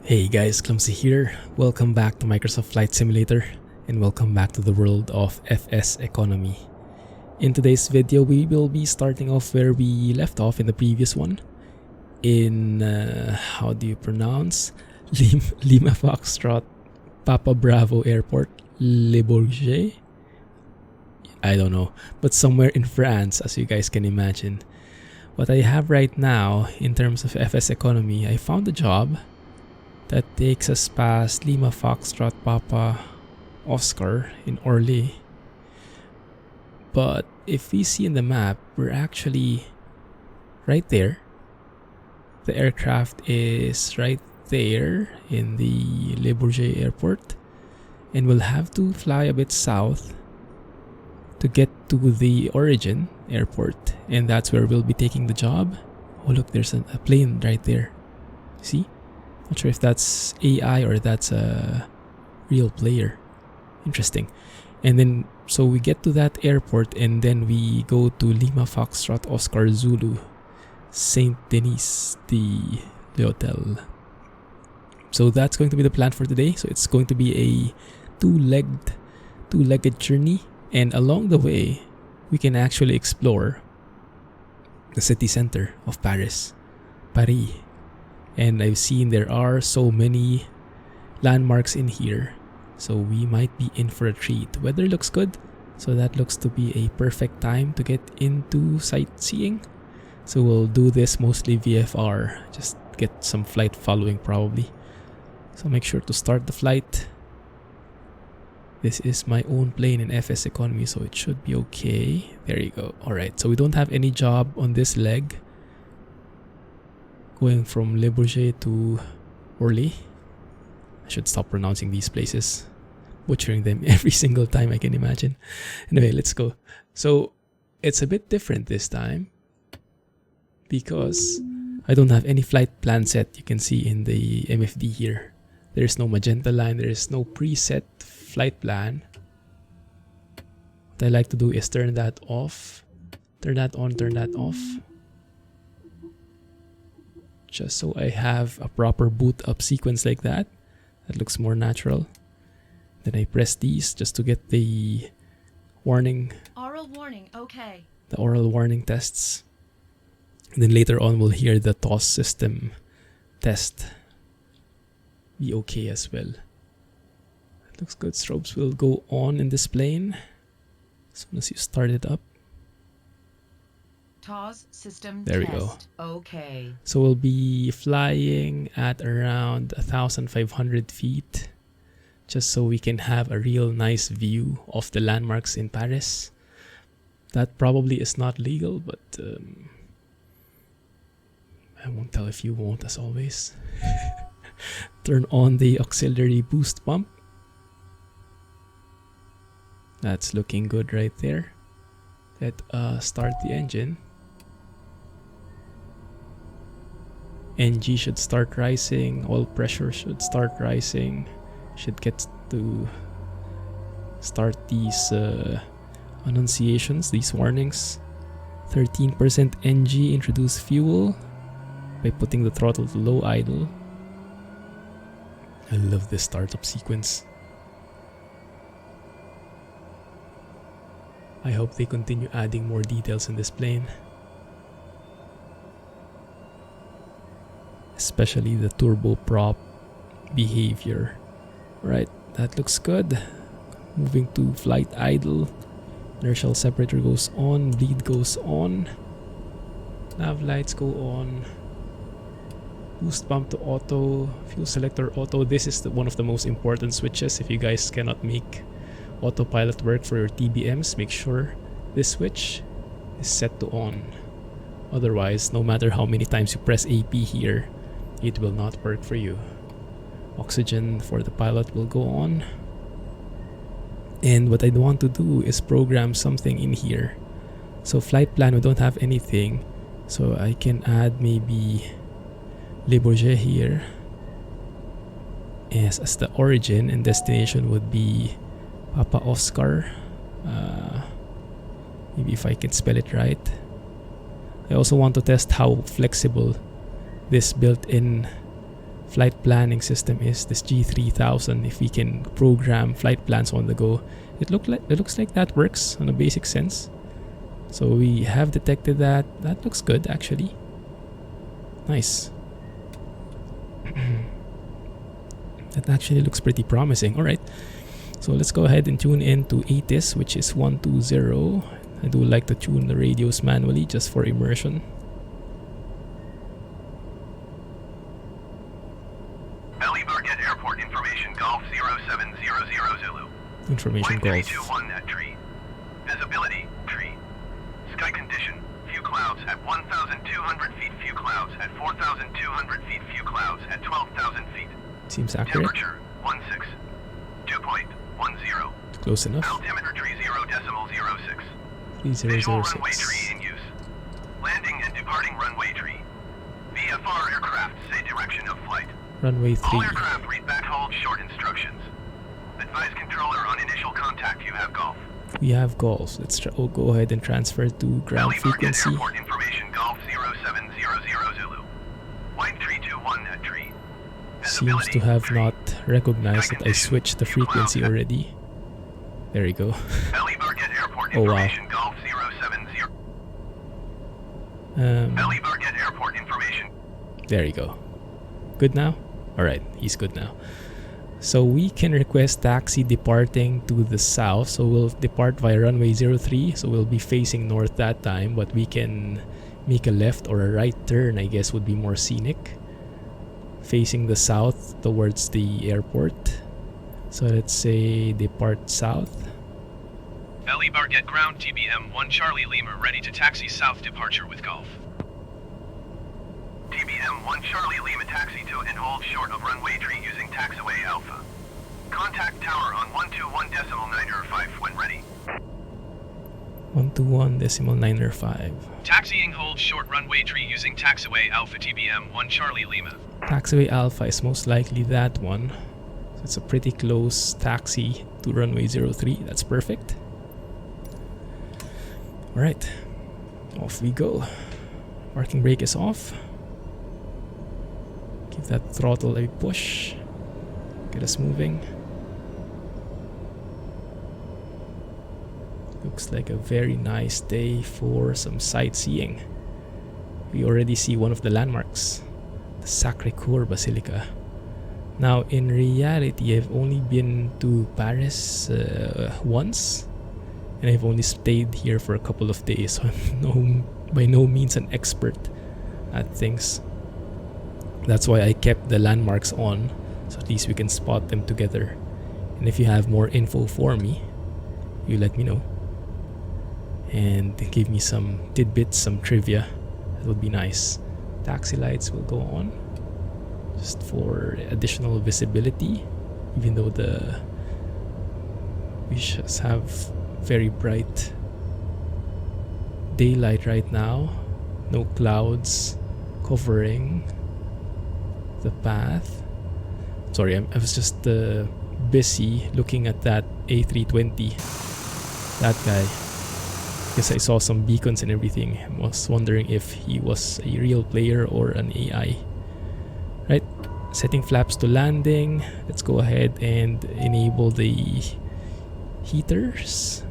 Hey guys, Clumsy here. Welcome back to Microsoft Flight Simulator and welcome back to the world of FSEconomy. In today's video, we will be starting off where we left off in the previous one. In, how do you pronounce? Lima Foxtrot Papa Bravo Airport, Le Bourget? I don't know, but somewhere in France, as you guys can imagine. What I have right now in terms of FSEconomy, I found a job that takes us past Lima Foxtrot Papa Oscar in Orly. But if we see in the map, we're actually right there. The aircraft is right there in the Le Bourget airport, and we'll have to fly a bit south to get to the origin airport, and that's where we'll be taking the job. Oh look, there's a plane right there. See? Not sure if that's AI or that's a real player. Interesting. And then, so we get to that airport and then we go to Lima Foxtrot Oscar Zulu, Saint Denis, the hotel. So that's going to be the plan for today. So it's going to be a two-legged journey. And along the way, we can actually explore the city center of Paris. And I've seen there are so many landmarks in here, so we might be in for a treat. Weather looks good, so that looks to be a perfect time to get into sightseeing. So we'll do this mostly VFR, just get some flight following probably. So make sure to start the flight. This is my own plane in FSEconomy, so it should be okay. There you go. Alright, so we don't have any job on this leg, going from Le Bourget to Orly. I should stop pronouncing these places, butchering them every single time I can imagine. Anyway, let's go. So it's a bit different this time because I don't have any flight plan set. You can see in the MFD here, there's no magenta line, there is no preset flight plan. What I like to do is turn that off, turn that on, turn that off, just so I have a proper boot up sequence like that. That looks more natural. Then I press these just to get the warning. Oral warning, okay. The oral warning tests. And then later on we'll hear the TOS system test be okay as well. That looks good. Strobes will go on in this plane as soon as you start it up. TOS system there test. We go. Okay. So we'll be flying at around 1,500 feet, just so we can have a real nice view of the landmarks in Paris. That probably is not legal, but I won't tell if you won't, as always. Turn on the auxiliary boost pump. That's looking good right there. Let start the engine. NG should start rising, oil pressure should start rising, should get to start these annunciations, these warnings. 13% NG, introduce fuel by putting the throttle to low idle. I love this startup sequence. I hope they continue adding more details in this plane, especially the turboprop behavior. Right, that looks good. Moving to flight idle. Inertial separator goes on, bleed goes on, nav lights go on, boost pump to auto, fuel selector auto. This is one of the most important switches. If you guys cannot make autopilot work for your TBMs, make sure this switch is set to on. Otherwise, no matter how many times you press AP here, it will not work for you. Oxygen for the pilot will go on. And what I want to do is program something in here. So flight plan, we don't have anything, so I can add maybe Le Bourget here as the origin, and destination would be Papa Oscar. Maybe if I can spell it right. I also want to test how flexible this built-in flight planning system is this G3000. If we can program flight plans on the go, it looks like that works on a basic sense. So we have detected that. That looks good actually. Nice. That actually looks pretty promising. Alright, so let's go ahead and tune in to ATIS, which is 120. I do like to tune the radios manually just for immersion. Get airport information Golf 0700 Zulu. Information Golf. 321 at tree. Visibility, tree. Sky condition, few clouds at 1,200 feet, few clouds at 4,200 feet, few clouds at 12,000 feet. Seems accurate. Temperature, 16. 2.10. Close enough. Altimeter tree 0.06. 3006. Visual runway tree in use. Landing and departing runway tree. VFR aircraft say direction of flight. Runway 3. All aircraft read back hold short instructions. Advise controller on initial contact you have Golf. We have Gaulle. Let's go ahead and transfer to ground frequency. Airport information Golf 0700 Zulu. White 321 at tree. Seems to have not recognized that I switched the frequency already. There we go. Oh wow. Golf 070. Airport information. There you go. Good now? Alright, he's good now. So we can request taxi departing to the south. So we'll depart via runway 03. So we'll be facing north that time, but we can make a left or a right turn, I guess would be more scenic. Facing the south towards the airport. So let's say depart south. Get ground TBM 1 Charlie Lima ready to taxi south departure with Golf. TBM 1 Charlie Lima taxi to and hold short of runway tree using taxiway Alpha. Contact tower on 121.905 when ready. 121.905. Taxiing hold short runway tree using taxiway Alpha TBM 1 Charlie Lima. Taxiway Alpha is most likely that one. So it's a pretty close taxi to runway 03. That's perfect. Alright, off we go. Parking brake is off. Give that throttle a push. Get us moving. Looks like a very nice day for some sightseeing. We already see one of the landmarks, the Sacré-Cœur Basilica. Now in reality, I've only been to Paris once, and I've only stayed here for a couple of days, so I'm by no means an expert at things. That's why I kept the landmarks on, so at least we can spot them together. And if you have more info for me, you let me know. And give me some tidbits, some trivia. That would be nice. Taxi lights will go on, just for additional visibility, even though we just have very bright daylight right now. No clouds covering the path. Sorry, I was just busy looking at that A320. That guy. Because I saw some beacons and everything. I was wondering if he was a real player or an AI. Right, setting flaps to landing. Let's go ahead and enable the heaters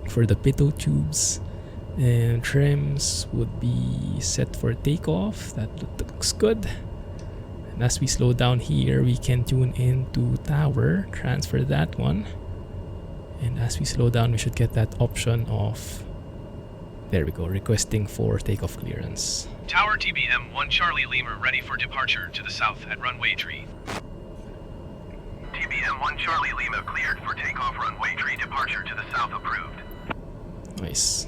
for the pitot tubes, and trims would be set for takeoff. That looks good. And as we slow down here, we can tune into tower, transfer that one, and as we slow down we should get that option of, there we go, requesting for takeoff clearance. Tower TBM 1 Charlie Lima ready for departure to the south at runway tree. TBM 1 Charlie Lima cleared for takeoff runway tree departure to the south approved. Nice.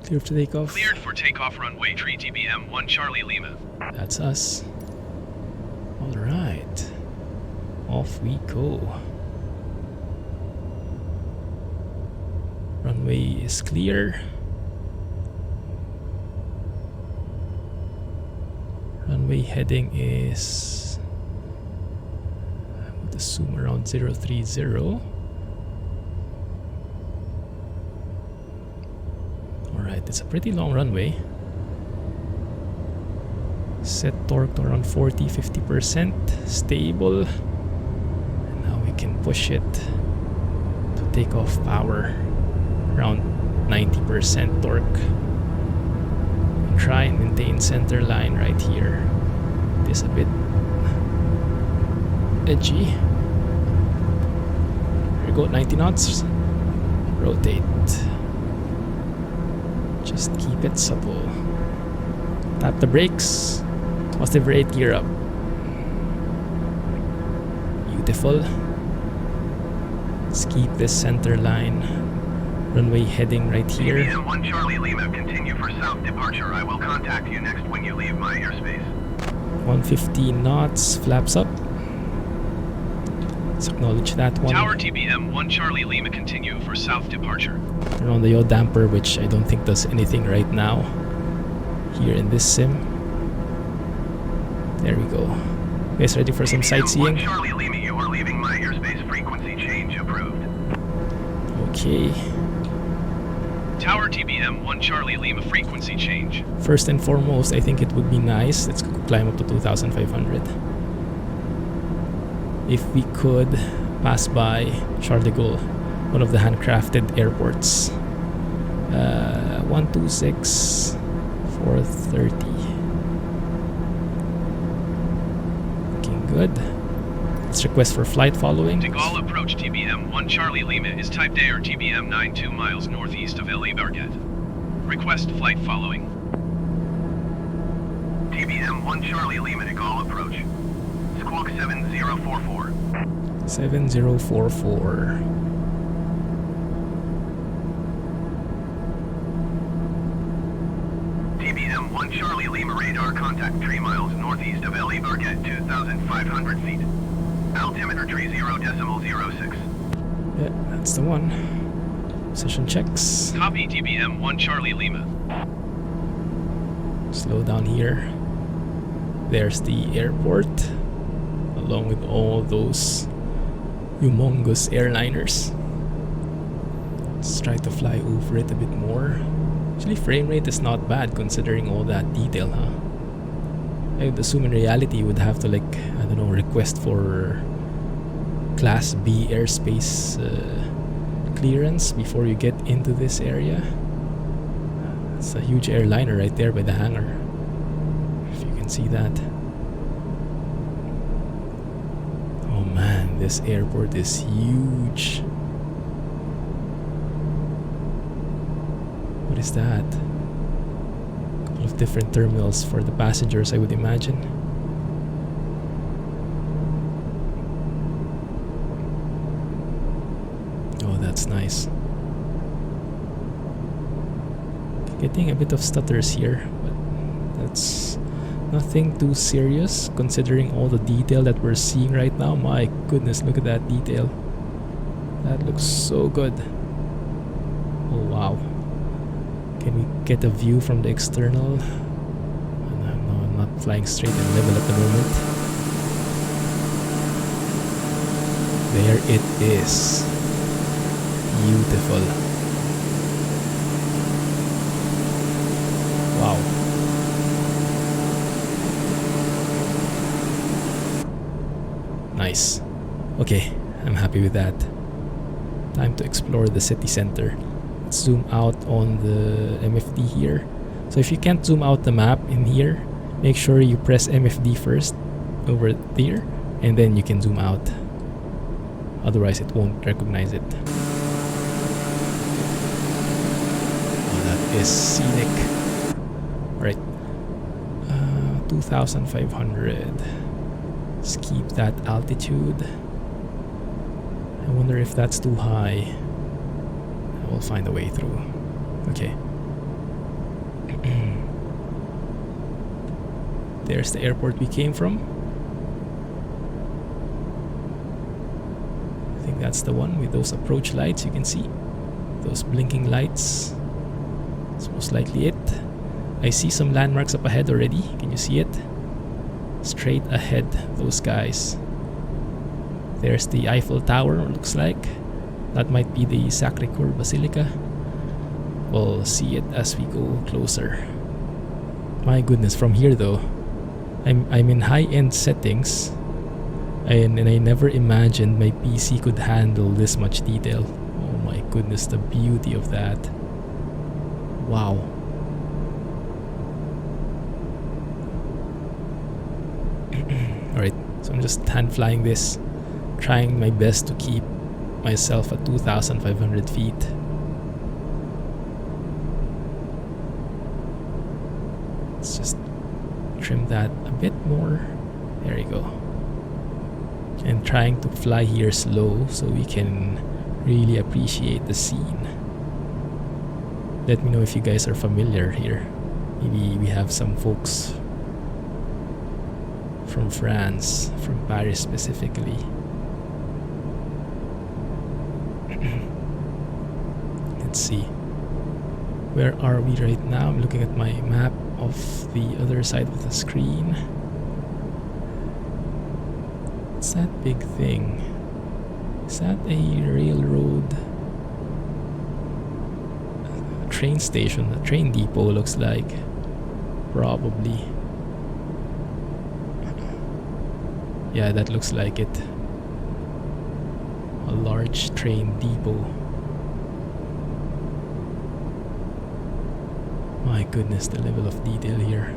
Clear to takeoff. Cleared for takeoff runway tree TBM 1 Charlie Lima. That's us. Alright. Off we go. Runway is clear. Runway heading is, I would assume, around 030. Alright, it's a pretty long runway. Set torque to around 40-50%. Stable. And now we can push it to takeoff power. Around 90% torque. And try and maintain center line right here. It is a bit edgy. Here we go, 90 knots. Rotate. Just keep it supple. Tap the brakes. Positive rate, gear up. Beautiful. Let's keep this center line. Runway heading right here. TBM 1 Charlie Lima, continue for south departure. I will contact you next when you leave my airspace. 115 knots, flaps up. Let's acknowledge that one. Tower TBM 1 Charlie Lima, continue for south departure. Turn on the yaw damper, which I don't think does anything right now here in this sim. There we go. Guys, ready for some TBM sightseeing? 1 Charlie Lima, you are leaving my airspace. Frequency change approved. Okay. Tower TBM 1 Charlie Lima, frequency change. First and foremost, I think it would be nice. Let's climb up to 2,500. If we could pass by Charles de Gaulle, one of the handcrafted airports. 126, 430. Looking good. Let's request for flight following. De Gaulle approach TBM 1 Charlie Lima is type Air TBM 92 miles northeast of LFPB. Request flight following. TBM 1 Charlie Lima to Gaulle approach. Squawk 7044. 7044. TBM 1 Charlie Lima radar contact 3 miles northeast of LFPB, 2,500 feet. Altimeter 30.06. Yeah, that's the one. Position checks. Copy TBM 1 Charlie Lima. Slow down here. There's the airport, along with all those humongous airliners. Let's try to fly over it a bit more. Actually, frame rate is not bad considering all that detail, huh? I would assume in reality you would have to, like, I don't know, request for Class B airspace clearance before you get into this area. It's a huge airliner right there by the hangar, if you can see that. Oh man, this airport is huge. What is that? A couple of different terminals for the passengers, I would imagine. Oh, that's nice. Getting a bit of stutters here, but that's nothing too serious considering all the detail that we're seeing right now. My goodness, look at that detail. That looks so good. Oh wow. Can we get a view from the external? No, I'm not flying straight and level at the moment. There it is. Beautiful. Wow. Nice. Okay, I'm happy with that. Time to explore the city center. Let's zoom out on the MFD here. So if you can't zoom out the map in here, make sure you press MFD first over there, and then you can zoom out. Otherwise it won't recognize it. Oh, that is scenic. Alright. 2,500. Let's keep that altitude. I wonder if that's too high. We'll find a way through. Okay. There's the airport we came from. I think that's the one with those approach lights you can see. Those blinking lights. It's most likely it. I see some landmarks up ahead already. Can you see it? Straight ahead, those guys. There's the Eiffel Tower, looks like. That might be the Sacré-Cœur Basilica. We'll see it as we go closer. My goodness, from here though, I'm in high-end settings, and I never imagined my PC could handle this much detail. Oh my goodness, the beauty of that. Wow. Alright, so I'm just hand flying this, trying my best to keep myself at 2,500 feet. Let's just trim that a bit more. There you go. And trying to fly here slow so we can really appreciate the scene. Let me know if you guys are familiar here. Maybe we have some folks from France, from Paris specifically. Let's see. Where are we right now? I'm looking at my map of the other side of the screen. What's that big thing? Is that a railroad? A train station, a train depot looks like. Probably. Yeah, that looks like it. A large train depot. My goodness, the level of detail here.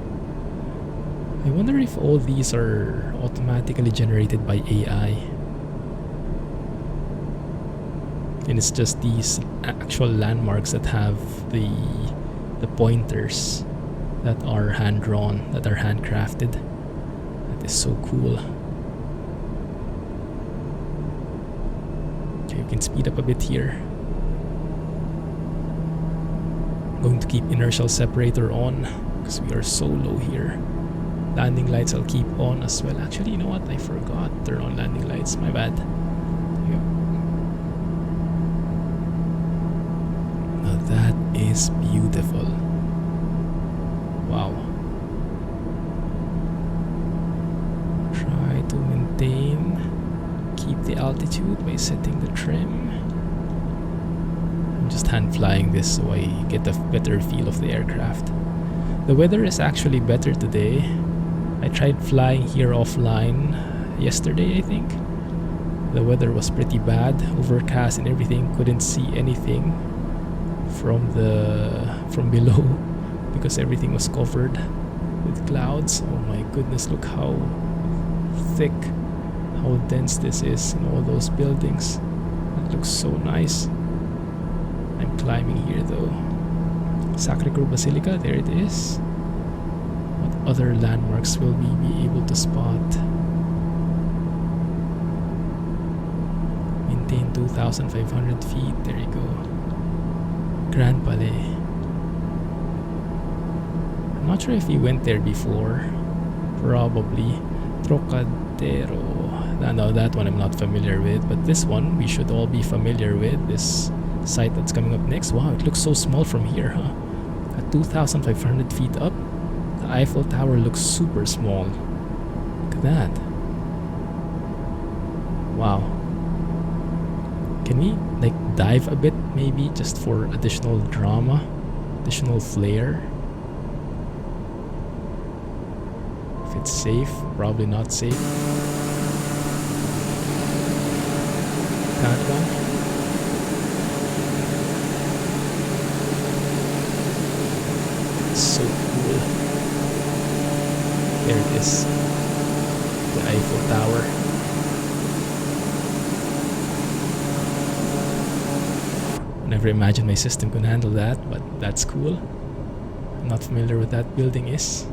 I wonder if all these are automatically generated by AI. And it's just these actual landmarks that have the pointers that are hand-drawn, that are handcrafted. That is so cool. Okay, we can speed up a bit here. Going to keep inertial separator on because we are so low here. Landing lights I'll keep on as well. Actually, you know what? I forgot. Turn on landing lights. My bad. There you go. Now that is beautiful. Wow. Try to maintain. Keep the altitude by setting the trim. I'm just hand flying this so I get a better feel of the aircraft. The weather is actually better today. I tried flying here offline yesterday, I think. The weather was pretty bad, overcast and everything. Couldn't see anything from below because everything was covered with clouds. Oh my goodness, look how thick, how dense this is in all those buildings. It looks so nice. I'm climbing here though. Sacre-Cœur Basilica, there it is. What other landmarks will we be able to spot? Maintain 2,500 feet, there you go. Grand Palais. I'm not sure if we went there before. Probably. Trocadero. No, that one I'm not familiar with, but this one we should all be familiar with. This site that's coming up next. Wow, it looks so small from here, huh? At 2,500 feet up, the Eiffel Tower looks super small. Look at that. Wow. Can we like dive a bit maybe just for additional drama, additional flair? If it's safe, probably not safe. That one. So cool. There it is. The Eiffel Tower. I never imagined my system could handle that, but that's cool. I'm not familiar with that building is.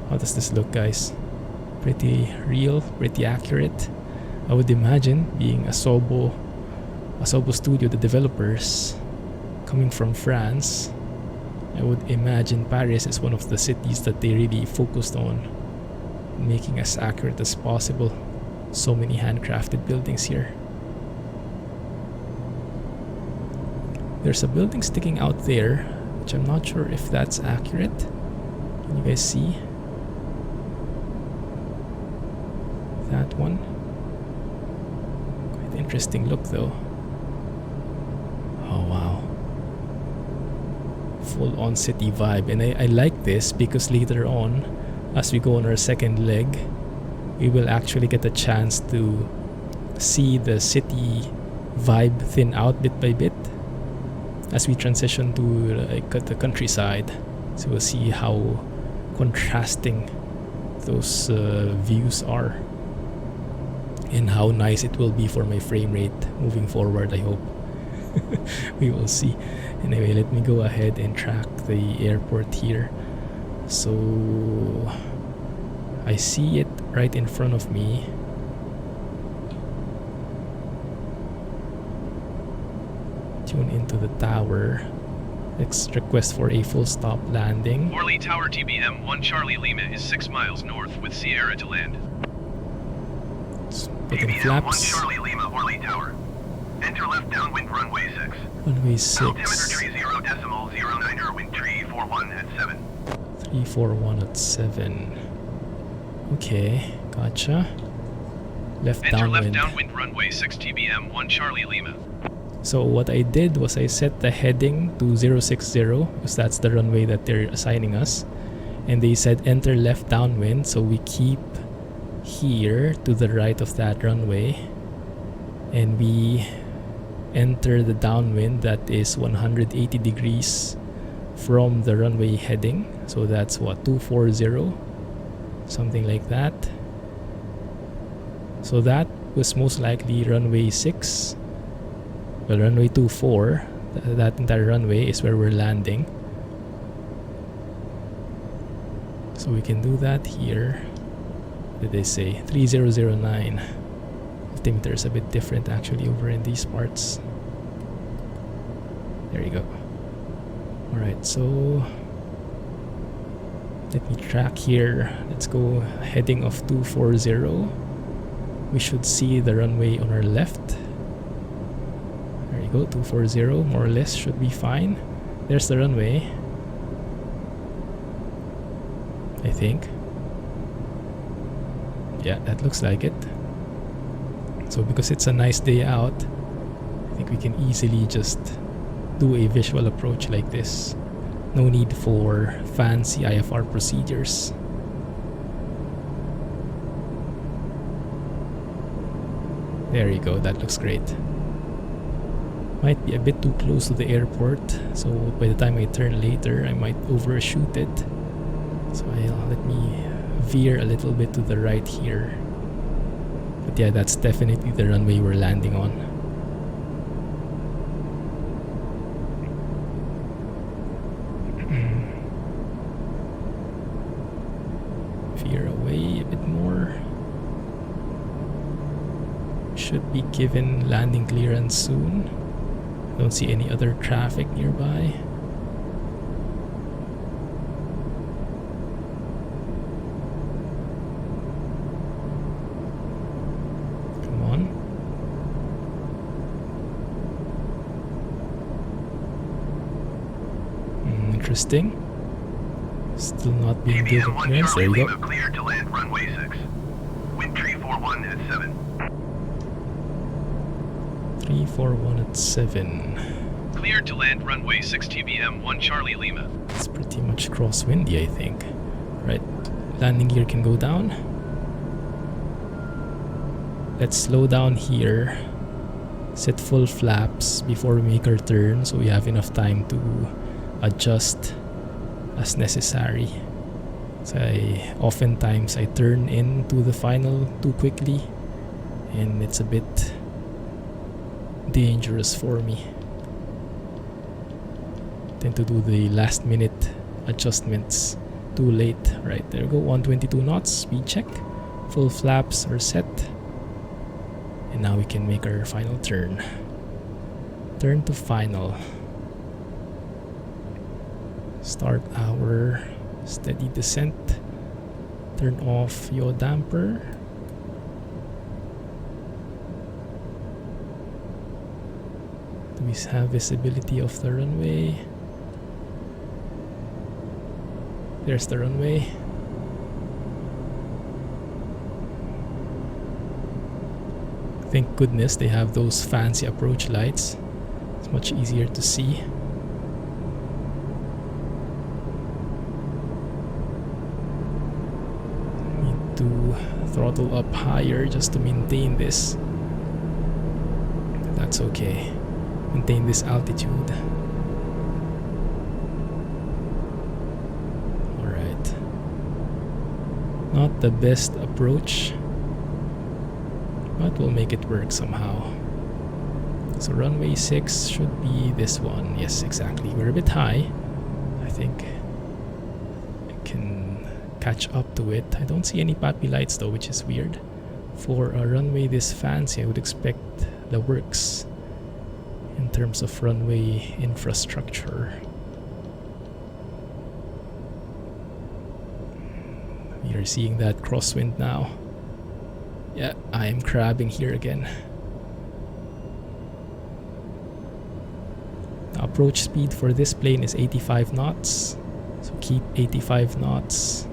How does this look, guys? Pretty real, pretty accurate. I would imagine, being Asobo Studio, the developers, coming from France, I would imagine Paris is one of the cities that they really focused on making as accurate as possible. So many handcrafted buildings here. There's a building sticking out there, which I'm not sure if that's accurate. Can you guys see? That one. Quite interesting look though. Oh wow. full-on city vibe. And I like this because later on, as we go on our second leg, we will actually get a chance to see the city vibe thin out bit by bit as we transition to like the countryside. So we'll see how contrasting those views are and how nice it will be for my frame rate moving forward, I hope. We will see. Anyway, let me go ahead and track the airport here. So I see it right in front of me. Tune into the tower. Request for a full stop landing. Orly Tower TBM 1 Charlie Lima is 6 miles north with Sierra to land. Let's put in TBM 1 flaps. Charlie Lima, Orly Tower. Enter left downwind runway 6. Runway Altimeter 6. tree 0.09er, wind tree 41 at 7. 341 at 7. Okay, gotcha. Left Enter left downwind. downwind runway 6 TBM 1 Charlie Lima. So what I did was I set the heading to 060 because that's the runway that they're assigning us. And they said enter left downwind, so we keep here to the right of that runway. And we enter the downwind that is 180 degrees from the runway heading. So that's what, 240? Something like that. So that was most likely runway 6. Well, runway 24, that entire runway is where we're landing. So we can do that here. What did they say? 3009. Altimeter is a bit different actually over in these parts. There you go. Alright, so let me track here. Let's go heading of 240. We should see the runway on our left. There you go, 240, more or less should be fine. There's the runway, I think. Yeah, that looks like it. So because it's a nice day out, I think we can easily just do a visual approach like this. No need for fancy IFR procedures. There you go, that looks great. Might be a bit too close to the airport, so by the time I turn later, I might overshoot it. So let me veer a little bit to the right here. But yeah, that's definitely the runway we're landing on. Veer away a bit more. Should be given landing clearance soon. Don't see any other traffic nearby. Come on. Interesting. Still not being given TBM 1 clearance. There Charlie you go. Lima, cleared to land runway 6. Wind tree 41 at 7. 341 at 7. Cleared to land runway 6 TBM 1 Charlie Lima. It's pretty much crosswindy, I think. Right, landing gear can go down. Let's slow down here. Set full flaps before we make our turn so we have enough time to adjust as necessary. So oftentimes I turn into the final too quickly and it's a bit dangerous for me. Tend to do the last minute adjustments too late. Right, there we go, 122 knots, speed check. Full flaps are set. And now we can make our final turn. Turn to final. Start our steady descent. Turn off yaw damper. Do we have visibility of the runway? There's the runway. Thank goodness they have those fancy approach lights. It's much easier to see. to throttle up higher just to maintain this. That's okay. Maintain this altitude. Alright. Not the best approach, but we'll make it work somehow. So runway 6 should be this one. Yes, exactly. We're a bit high. I think I can catch up to it. I don't see any PAPI lights though, which is weird. For a runway this fancy, I would expect the works in terms of runway infrastructure. We are seeing that crosswind now. Yeah, I am crabbing here again. Approach speed for this plane is 85 knots. So keep 85 knots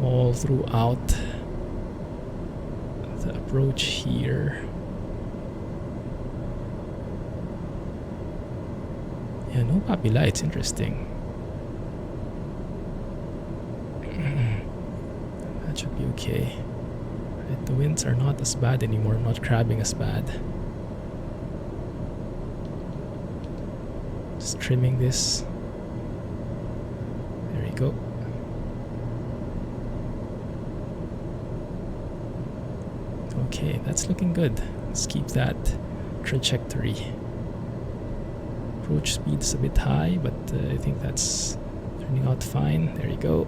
all throughout the approach here. Yeah, no PAPI lights, interesting. That should be okay. Right, the winds are not as bad anymore. I'm not crabbing as bad. Just trimming this. There you go. Okay, that's looking good. Let's keep that trajectory. Approach speed is a bit high, but I think that's turning out fine. There you go.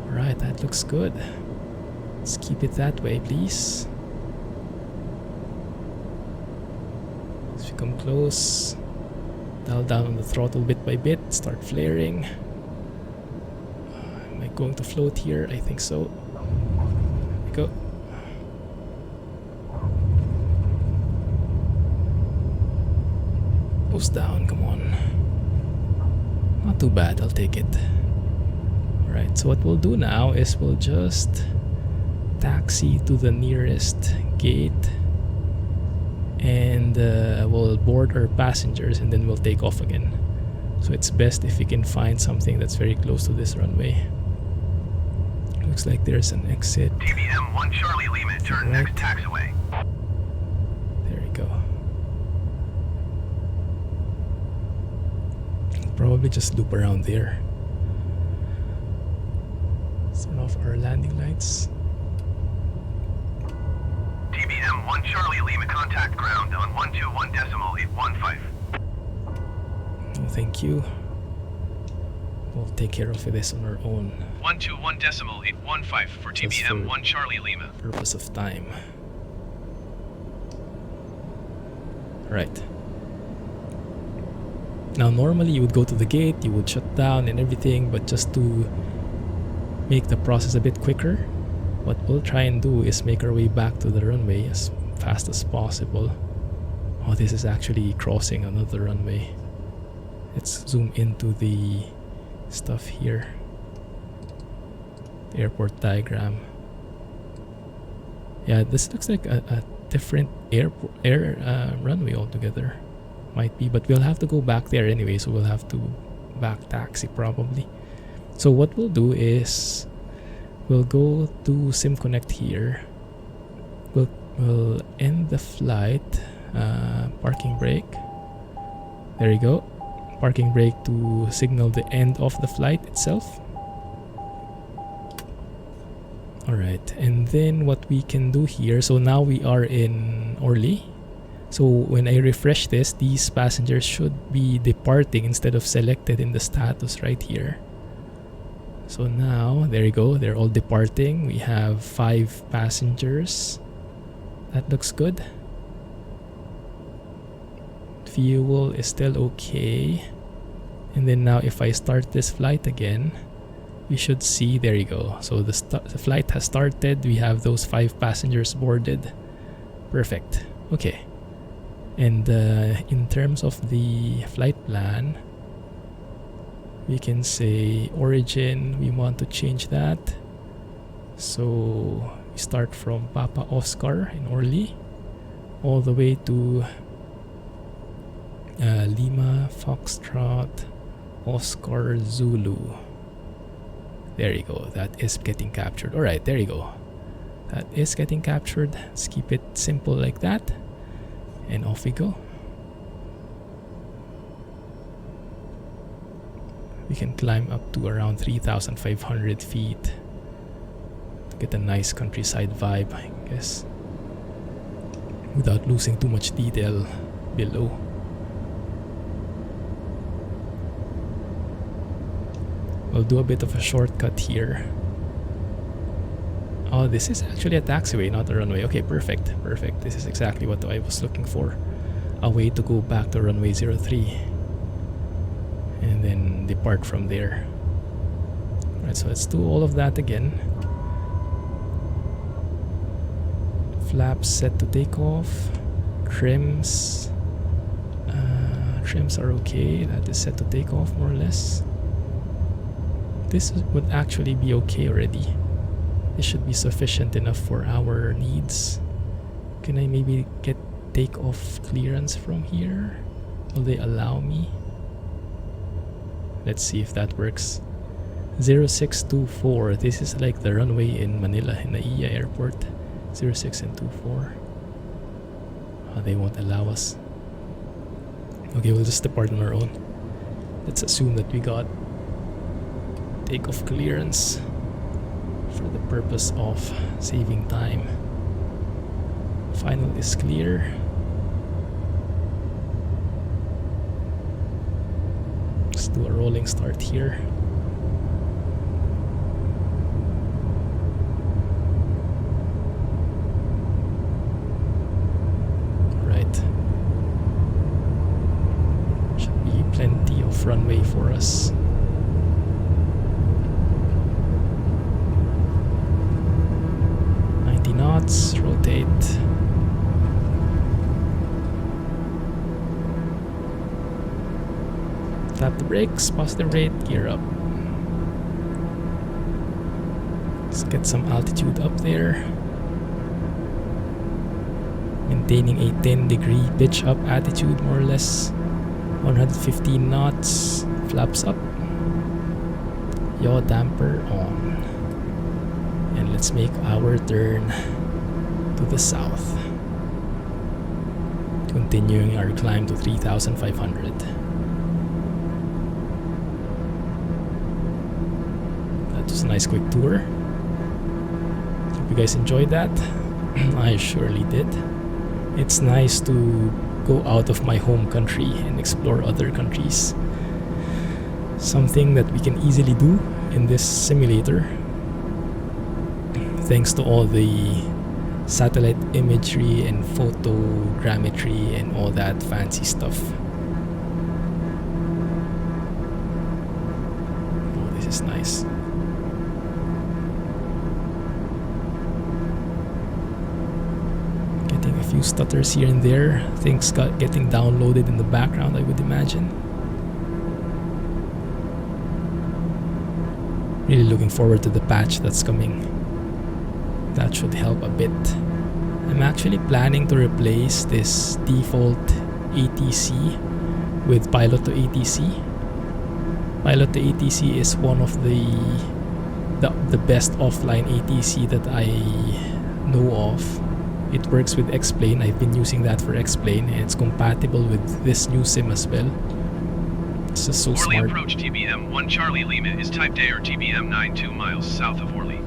Alright, that looks good. Let's keep it that way, please. As we come close, dial down on the throttle bit by bit, start flaring. Am I going to float here? I think so. There we go. Goes down, come on. Not too bad, I'll take it. Alright, so what we'll do now is we'll just taxi to the nearest gate and we'll board our passengers and then we'll take off again. So it's best if we can find something that's very close to this runway. Looks like there's an exit. TBM 1 Charlie Lima, turn Right. next taxiway. There we go. Probably just loop around there. Turn off our landing lights. TBM 1 Charlie Lima, contact ground on 121.815. No, thank you. We'll take care of this on our own 121.815 for Just TBM for- 1 Charlie Lima. purpose of time. Right. Now normally you would go to the gate, you would shut down and everything, but just to make the process a bit quicker, what we'll try and do is make our way back to the runway as fast as possible. Oh, this is actually crossing another runway. Let's zoom into the stuff here. The airport diagram. Yeah, this looks like a different runway altogether. Might be, but we'll have to go back there anyway, so we'll have to back taxi probably. So what we'll do is we'll go to Simconnect here. We'll end the flight. Parking brake. There you go. Parking brake to signal the end of the flight itself. Alright, and then what we can do here, so now we are in Orly. So when I refresh this, these passengers should be departing instead of selected in the status right here. So now, there you go, they're all departing. We have 5 passengers. That looks good. Fuel is still okay. And then now if I start this flight again, we should see, there you go. So the flight has started. We have those 5 passengers boarded. Perfect. Okay. And in terms of the flight plan, we can say origin, we want to change that. So we start from Papa Oscar in Orly all the way to Lima Foxtrot Oscar Zulu. There you go. That is getting captured. Alright, there you go. That is getting captured. Let's keep it simple like that. And off we go. We can climb up to around 3,500 feet to get a nice countryside vibe, I guess, without losing too much detail below. We'll do a bit of a shortcut here. Oh, this is actually a taxiway, not a runway. Okay, perfect, perfect. This is exactly what I was looking for. A way to go back to runway 03 and then depart from there. Alright, so let's do all of that again. Flaps set to take off. Trims. Trims are okay. That is set to take off more or less. This would actually be okay already. This should be sufficient enough for our needs. Can I maybe get takeoff clearance from here? Will they allow me? Let's see if that works. 0624. This is like the runway in Manila, in the Iya airport. 06 and 24. Oh, they won't allow us. Okay, we'll just depart on our own. Let's assume that we got takeoff clearance for the purpose of saving time. Final is clear. Let's do a rolling start here. Right. Should be plenty of runway for us. Knots, rotate. Tap the brakes, positive rate, gear up. Let's get some altitude up there. Maintaining a 10-degree pitch up attitude more or less. 115 knots, flaps up. Yaw damper on. And let's make our turn to the south, continuing our climb to 3,500. That was a nice quick tour. Hope you guys enjoyed that. I surely did. It's nice to go out of my home country and explore other countries. Something that we can easily do in this simulator, thanks to all the satellite imagery and photogrammetry and all that fancy stuff. Oh, this is nice. Getting a few stutters here and there. Things getting downloaded in the background, I would imagine. Really looking forward to the patch that's coming. That should help a bit. I'm actually planning to replace this default ATC with Pilot to ATC. Pilot to ATC is one of the best offline ATC that I know of. It works with X-Plane. I've been using that for X-Plane, and it's compatible with this new SIM as well. It's just so Orly smart. approach TBM 1 Charlie Lima is typed Air TBM 92 miles south of Orly.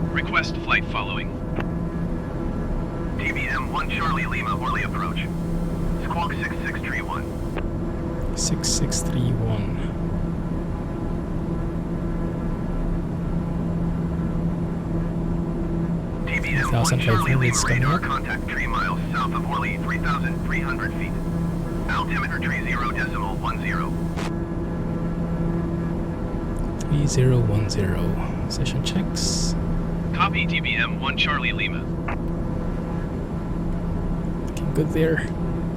Request flight following. TBM 1 Charlie Lima Orly approach. Squawk 6631. 6631. TBM 1 3,500 Charlie Lima is coming radar up. contact 3 miles south of Orly, 3,300 feet. Altimeter tree 0.10. 3010. Session checks. Copy TBM 1 Charlie Lima. Looking good there.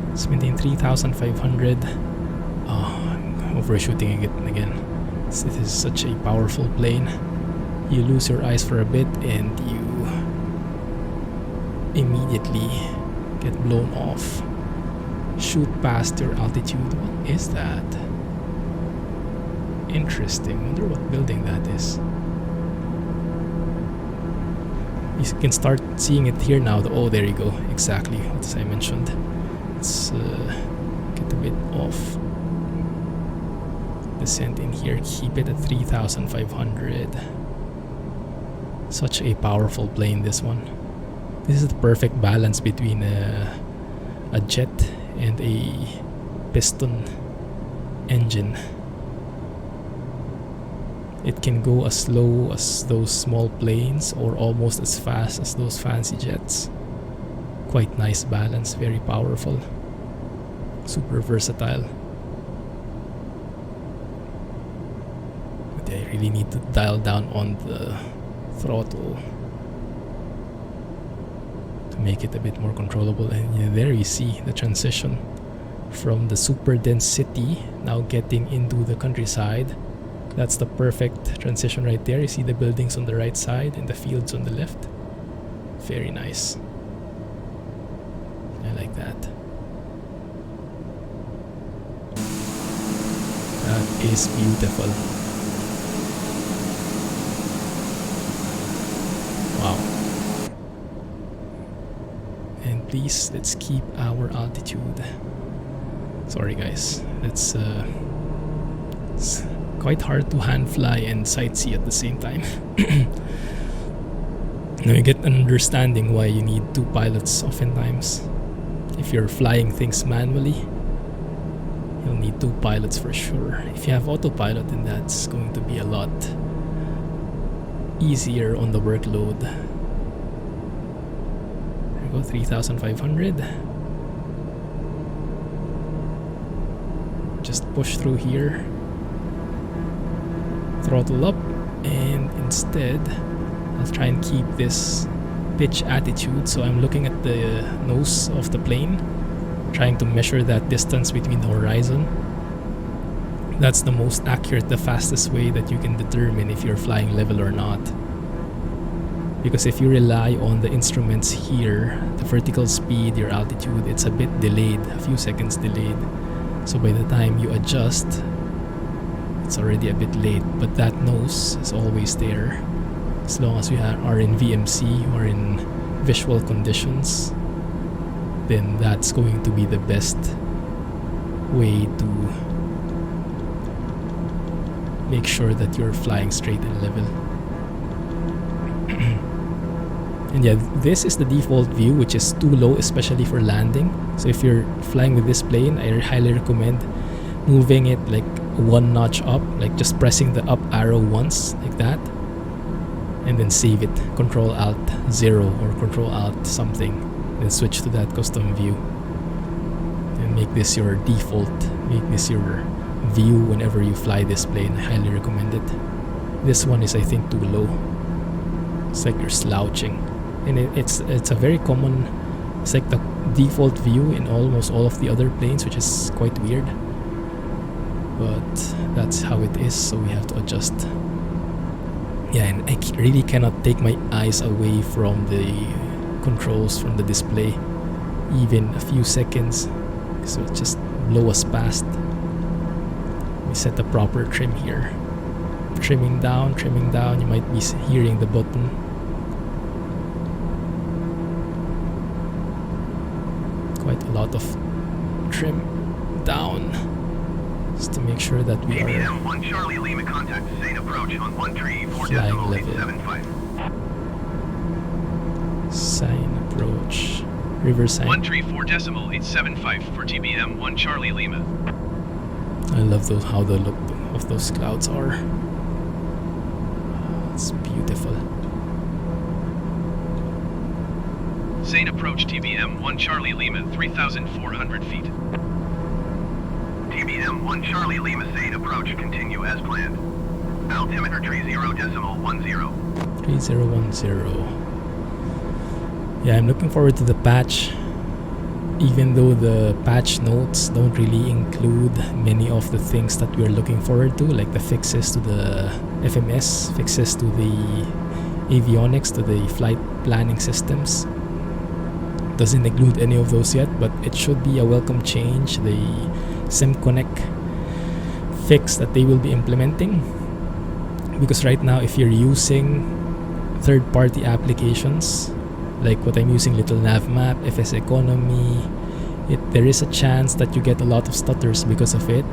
Let's maintain 3,500. Oh, I'm overshooting it again. This is such a powerful plane. You lose your eyes for a bit and you immediately get blown off. Shoot past your altitude. What is that? Interesting. Wonder what building that is. You can start seeing it here now. Oh, there you go. Exactly what I mentioned. Let's get a bit off. Descent in here. Keep it at 3,500. Such a powerful plane, this one. This is the perfect balance between a jet and a piston engine. It can go as slow as those small planes or almost as fast as those fancy jets. Quite nice balance, very powerful. Super versatile. But I really need to dial down on the throttle to make it a bit more controllable. And yeah, there you see the transition from the super dense city now getting into the countryside. That's the perfect transition right there. You see the buildings on the right side and the fields on the left. Very nice. I like that. That is beautiful. Wow. And please, let's keep our altitude. Sorry guys, it's quite hard to hand fly and sightsee at the same time. Now you get an understanding why you need two pilots oftentimes. If you're flying things manually, you'll need two pilots for sure. If you have autopilot, then that's going to be a lot easier on the workload. There we go, 3,500. Just push through here. Throttle up, and instead I'll try and keep this pitch attitude, so I'm looking at the nose of the plane, trying to measure that distance between the horizon. That's the most accurate, the fastest way that you can determine if you're flying level or not. Because if you rely on the instruments here, the vertical speed, your altitude, it's a bit delayed, a few seconds delayed. So by the time you adjust, it's already a bit late, but that nose is always there. As long as you are in VMC or in visual conditions, then that's going to be the best way to make sure that you're flying straight and level. And yeah, this is the default view, which is too low, especially for landing. So if you're flying with this plane, I highly recommend moving it like one notch up, like just pressing the up arrow once, like that, and then save it. Control Alt 0 or Control Alt something, then switch to that custom view. And make this your default, make this your view whenever you fly this plane. I highly recommend it. This one is, I think, too low. It's like you're slouching. And it's a very common, it's like the default view in almost all of the other planes, which is quite weird. But that's how it is, so we have to adjust. Yeah, and I really cannot take my eyes away from the controls, from the display, even a few seconds, so it just blow us past. We set the proper trim here. Trimming down, you might be hearing the button. Quite a lot of trim down, just to make sure that we are 1 Charlie Lima contact, Sane approach on 134 flying decimal level. 875. Sign approach, river sign. 134 decimal 875 for TBM 1 Charlie Lima. I love those, how the look of those clouds are. It's beautiful. Sane approach TBM 1 Charlie Lima 3,400 feet. TBM 1 Charlie Lima Sane approach, continue as planned. Altimeter 30.10. 3010. Yeah, I'm looking forward to the patch, even though the patch notes don't really include many of the things that we're looking forward to, like the fixes to the FMS, fixes to the avionics, to the flight planning systems. Doesn't include any of those yet, but it should be a welcome change. The Simconnect fix that they will be implementing, because right now if you're using third-party applications, like what I'm using, Little Nav Map, FSEconomy, there is a chance that you get a lot of stutters because of it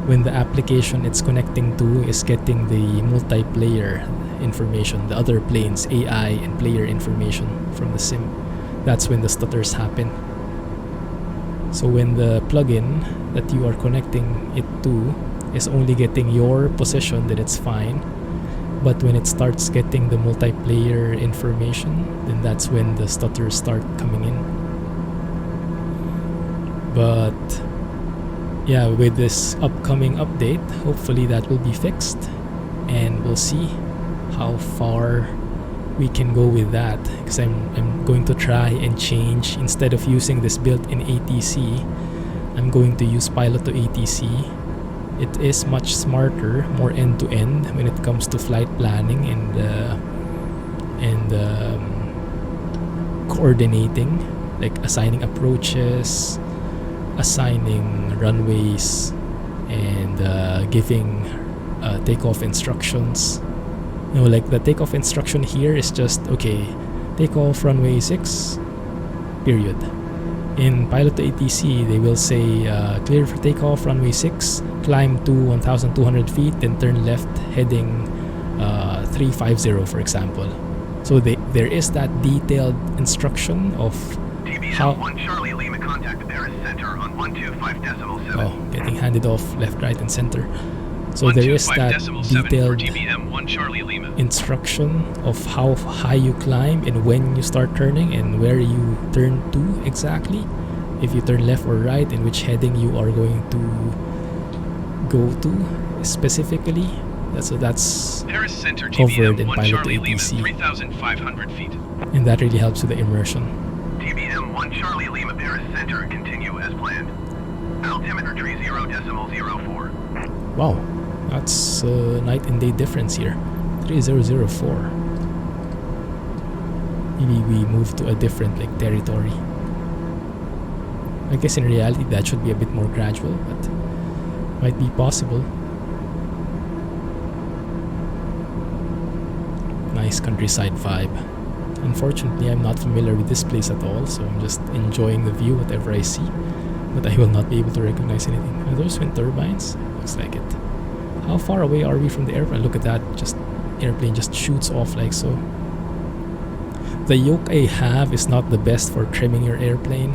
when the application it's connecting to is getting the multiplayer information, the other planes, AI and player information from the sim. That's when the stutters happen. So when the plugin that you are connecting it to is only getting your position, then it's fine. But when it starts getting the multiplayer information, then that's when the stutters start coming in. But yeah, with this upcoming update, hopefully that will be fixed, and we'll see how far we can go with that, because I'm going to try and change. Instead of using this built-in ATC, I'm going to use pilot to ATC. It is much smarter, more end-to-end when it comes to flight planning and coordinating, like assigning approaches, assigning runways, and giving takeoff instructions. You know, like the takeoff instruction here is just, okay, takeoff runway 6, period. In pilot to ATC, they will say clear for takeoff runway 6, climb to 1,200 feet, then turn left heading 350, for example. So there is that detailed instruction of how... TBM 1 Charlie Lima contact Paris Center on 125.7. Oh, getting handed off left, right, and center. So there is that detailed instruction of how high you climb and when you start turning and where you turn to exactly. If you turn left or right, and which heading you are going to go to specifically. That's Paris Center, covered in TBM 1 pilot Charlie to Lima, ATC. 3,500 feet. And that really helps with the immersion. TBM 1 Charlie Lima Paris Center, continue as planned. Altimeter tree 0.04. Wow, that's a night and day difference here. 3004. Maybe we move to a different territory. I guess in reality that should be a bit more gradual, but might be possible. Nice countryside vibe. Unfortunately, I'm not familiar with this place at all, so I'm just enjoying the view, whatever I see. But I will not be able to recognize anything. Are those wind turbines? Looks like it. How far away are we from the airplane? Look at that. Just airplane just shoots off like so. The yoke I have is not the best for trimming your airplane.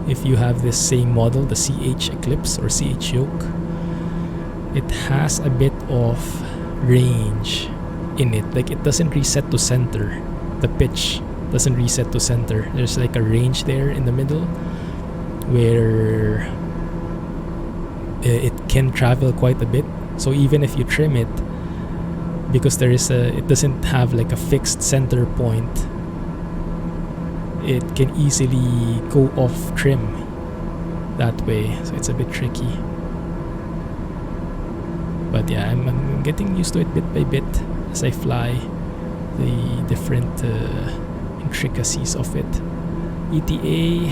If you have this same model, the CH Eclipse or CH yoke, it has a bit of range in it. Like, it doesn't reset to center. The pitch doesn't reset to center. There's like a range there in the middle where it can travel quite a bit. So even if you trim it, because it doesn't have like a fixed center point, it can easily go off trim that way. So it's a bit tricky. But yeah, I'm getting used to it bit by bit as I fly, the different intricacies of it. ETE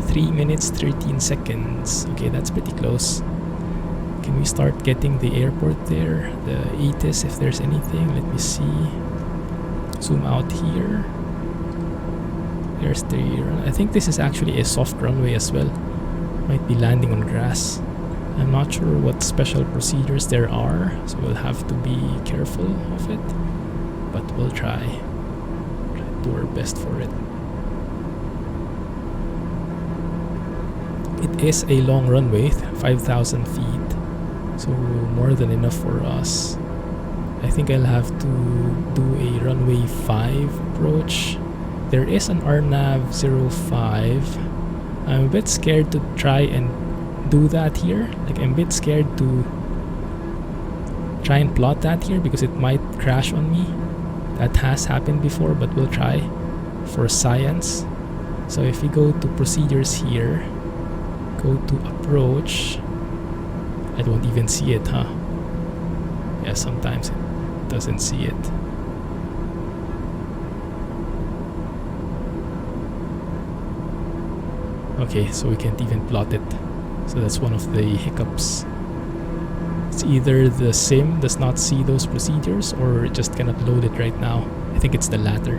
3 minutes 13 seconds. Okay, that's pretty close. Can we start getting the airport there? The ATIS, if there's anything. Let me see. Zoom out here. There's the run. I think this is actually a soft runway as well. Might be landing on grass. I'm not sure what special procedures there are, so we'll have to be careful of it. But we'll try to do our best for it. It is a long runway, 5,000 feet, so more than enough for us. I think I'll have to do a runway 5 approach. There is an RNAV 05. I'm a bit scared to try and do that here. Like, I'm a bit scared to try and plot that here because it might crash on me. That has happened before, but we'll try for science. So if we go to procedures here, go to approach, I don't even see it, huh? Yeah, sometimes it doesn't see it. Okay, so we can't even plot it. So that's one of the hiccups. It's either the sim does not see those procedures or it just cannot load it right now. I think it's the latter.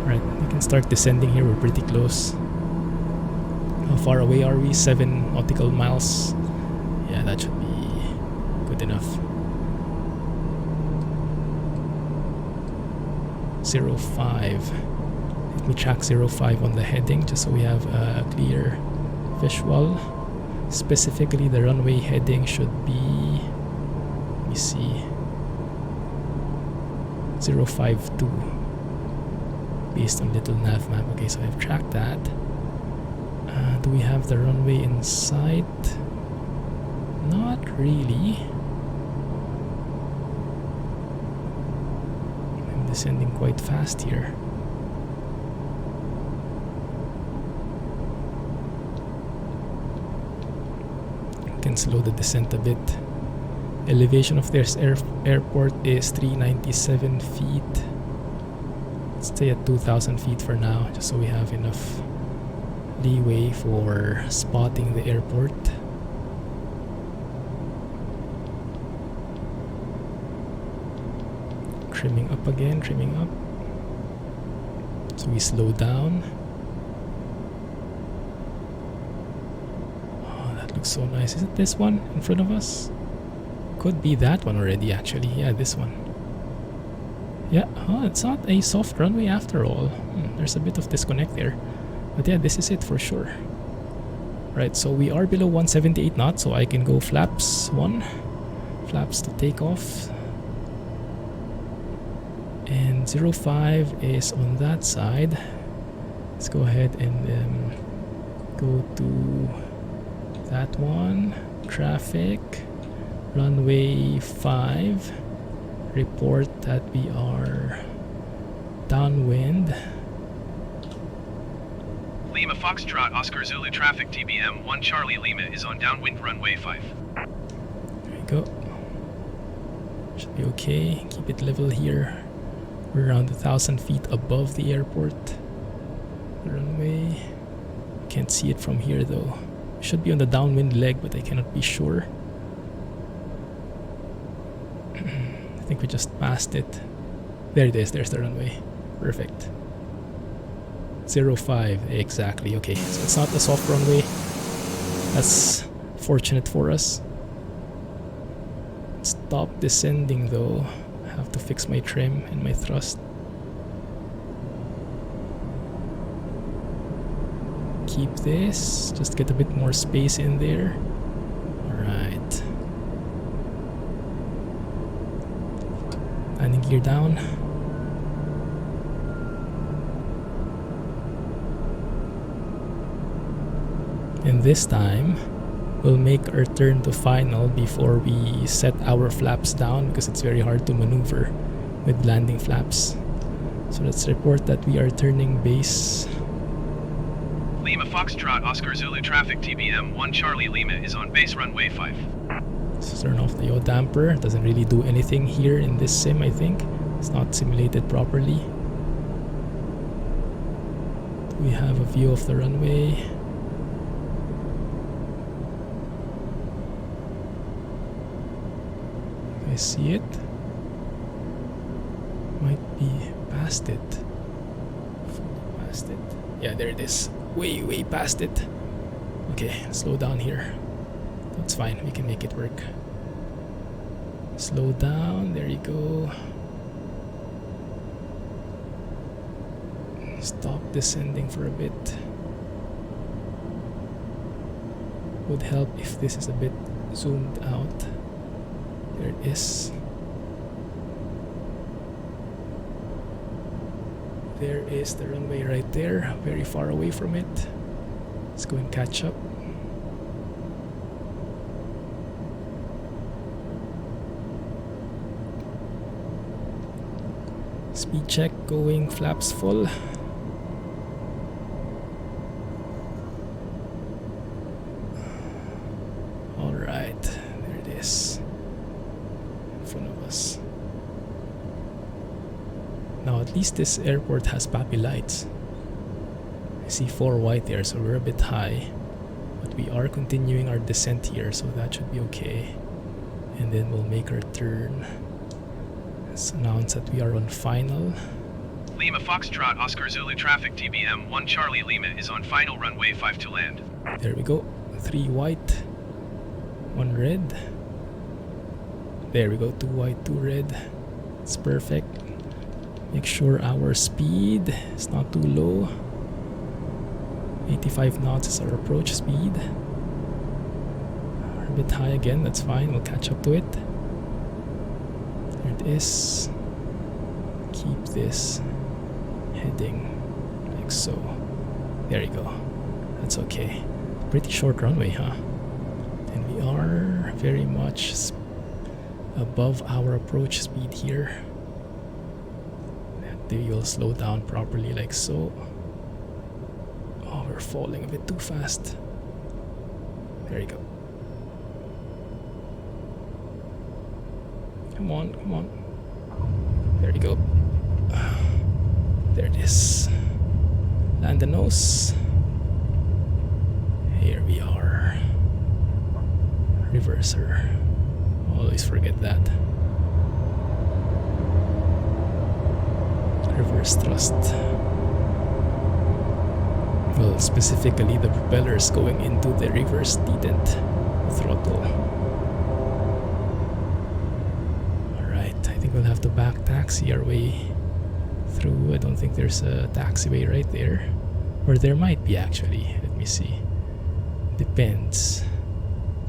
Right, we can start descending here. We're pretty close. How far away are we? 7 nautical miles. Yeah, that should be good enough. 05. Let me track 05 on the heading just so we have a clear visual. Specifically, the runway heading should be, let me see, 052 based on little nav map. Okay, so I've tracked that. Do we have the runway in sight? Not really. I'm descending quite fast here. Can slow the descent a bit. Elevation of this airport is 397 feet. Let's stay at 2,000 feet for now, just so we have enough leeway for spotting the airport. Trimming up again, trimming up. So we slow down. Looks so nice. Is it this one in front of us? Could be that one already, actually. Yeah, this one. Yeah, oh, it's not a soft runway after all. There's a bit of disconnect there. But yeah, this is it for sure. Right, so we are below 178 knots, so I can go flaps 1. Flaps to take off. And 05 is on that side. Let's go ahead and go to that one. Traffic, runway 5. Report that we are downwind. Lima Foxtrot Oscar Zulu traffic TBM 1 Charlie Lima is on downwind runway 5. There we go. Should be okay. Keep it level here. We're around 1,000 feet above the airport. The runway. Can't see it from here though. Should be on the downwind leg, but I cannot be sure. I think we just passed it. There it is. There's the runway. Perfect. 05. Exactly. Okay, so it's not a soft runway. That's fortunate for us. Stop descending though. I have to fix my trim and my thrust. Keep this, just get a bit more space in there. Alright. Landing gear down. And this time, we'll make our turn to final before we set our flaps down because it's very hard to maneuver with landing flaps. So let's report that we are turning base. Lima Foxtrot Oscar Zulu traffic TBM 1 Charlie Lima is on base runway 5. Let's turn off the yaw damper. Doesn't really do anything here in this sim, I think. It's not simulated properly. We have a view of the runway. I see it. Might be past it. Past it. Yeah, there it is. Way past it. Okay, slow down here. That's fine, we can make it work. Slow down, there you go. Stop descending for a bit. Would help if this is a bit zoomed out. There it is. There is the runway right there, very far away from it. Let's go and catch up. Speed check going, flaps full. Alright, there it is. In front of us. Now at least this airport has PAPI lights. I see 4 white there, so we're a bit high. But we are continuing our descent here, so that should be okay. and then we'll make our turn. Let's announce that we are on final. Lima Foxtrot Oscar Zulu traffic TBM 1 Charlie Lima is on final runway 5 to land. There we go. 3 white, 1 red. There we go. 2 white, 2 red. It's perfect. Make sure our speed is not too low. 85 knots is our approach speed. We're a bit high again, that's fine, we'll catch up to it. There it is. Keep this heading like so. There you go. That's okay. Pretty short runway, huh? And we are very much above our approach speed here. We will slow down properly like so. Oh, we're falling a bit too fast. There you go. Come on, come on. There you go. There it is. Land the nose. Here we are. Reverser. Always forget that. Reverse thrust. Well, specifically the propellers going into the reverse detent throttle. Alright, I think we'll have to back taxi our way through. I don't think there's a taxiway right there. Or there might be actually. Let me see. Depends.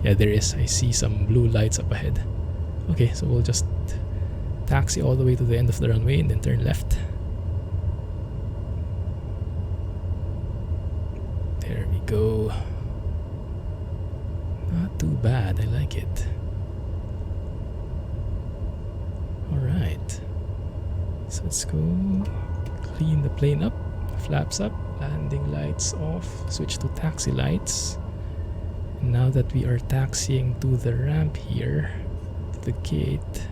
Yeah, there is. I see some blue lights up ahead. Okay, so we'll just taxi all the way to the end of the runway and then turn left. There we go. Not too bad, I like it. Alright. So let's go clean the plane up, flaps up, landing lights off, switch to taxi lights. And now that we are taxiing to the ramp here, to the gate,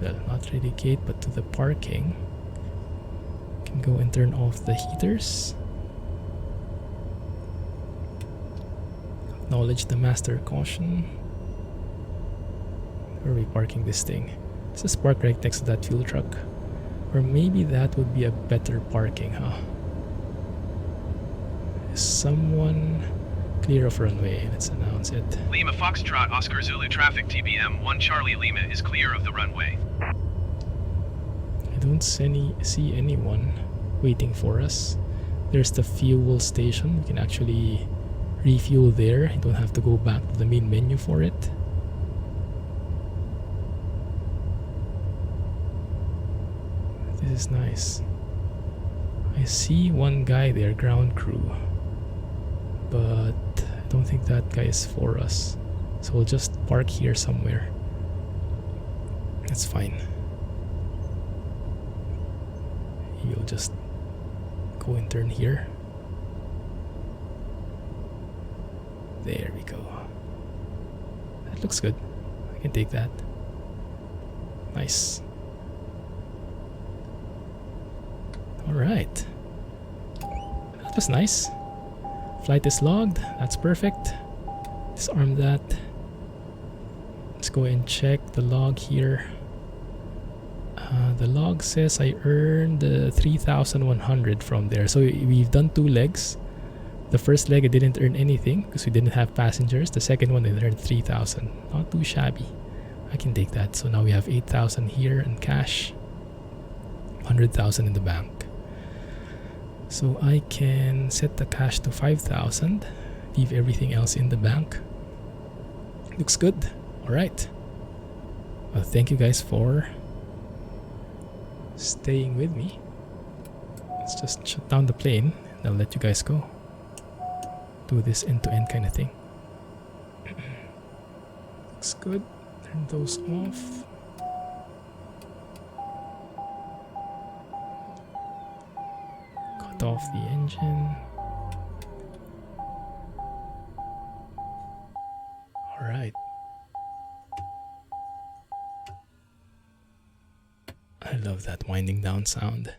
well, not really gate, but to the parking, we can go and turn off the heaters. Acknowledge the master caution. Where are we parking this thing? Let's just park right next to that fuel truck. Or maybe that would be a better parking, huh? Is someone clear of runway? Let's announce it. Lima Foxtrot Oscar Zulu traffic TBM 1 Charlie Lima is clear of the runway. I don't see anyone waiting for us. There's the fuel station. We can actually refuel there. I don't have to go back to the main menu for it. This is nice. I see one guy there, ground crew, but I don't think that guy is for us. So we'll just park here somewhere. That's fine. You'll just go and turn here. There we go. That looks good. I can take that. Nice. Alright. That was nice. Flight is logged. That's perfect. Disarm that. Let's go and check the log here. The log says I earned 3,100 from there. So we've done 2 legs. The first leg I didn't earn anything because we didn't have passengers. The second one I earned 3,000. Not too shabby. I can take that. So now we have 8,000 here in cash. 100,000 in the bank. So I can set the cash to 5,000. Leave everything else in the bank. Looks good. Alright. Well, thank you guys for staying with me. Let's just shut down the plane and I'll let you guys go. Do this end-to-end kind of thing. Looks good. Turn those off. Cut off the engine. Alright. I love that winding down sound.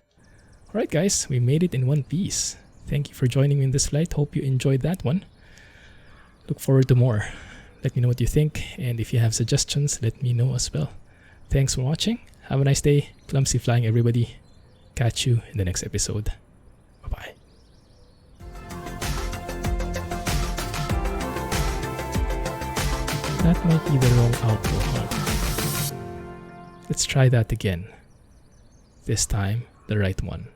Alright guys, we made it in one piece. Thank you for joining me in this flight. Hope you enjoyed that one. Look forward to more. Let me know what you think, and if you have suggestions, let me know as well. Thanks for watching. Have a nice day. Clumsy flying, everybody. Catch you in the next episode. Bye-bye. That might be the wrong outro, huh? Let's try that again. This time, the right one.